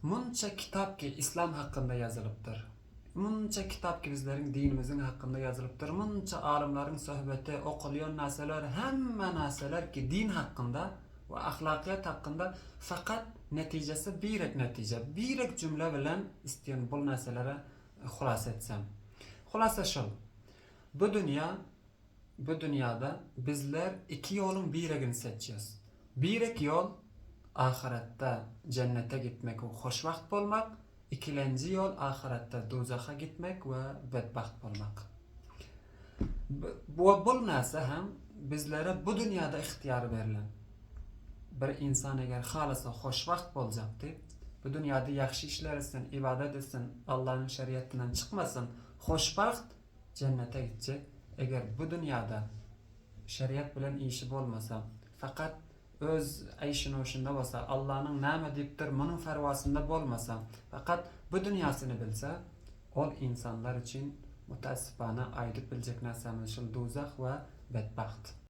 Muncha kitapki islom haqında yazılıptır. Muncha kitapki bizlerin dinimizin hakkında yazılıptır. Muncha alimlerin sohbeti, okuliyon narsalar, hamma narsalar ki din hakkında ve ahlakiyat hakkında fakat neticesi birek netice. Birek cümle bilen isteyen bu narsalara hulasa etsem. Hulasa şol. Bu dünya bu dünyada bizler iki yolun biregini seçeceğiz. Birek yol ahirette cennete gitmek ve hoşbaht olmak. İkilenci yol ahirette dozaha gitmek ve bedbaht olmak. Bu narsa hem bizlere bu dünyada ihtiyar verilen. Bir insan eğer halasa hoşbaht olacaktı, bu dünyada yaxshi işler etsin, ibadet etsin, Allah'ın şeriatinden çıkmasın, hoşbaht cennete gidecek. Eğer bu dünyada şeriat bilen işi olmasa, fakat öz ayşini oşunda olsa, Allah'ın näme deyipdir, munun fervasında olmasa, fakat bu dünyasını bilse, ol insanlar için mutassibana aydıp bilecek narsamiz şol dozaq ve bedbaht.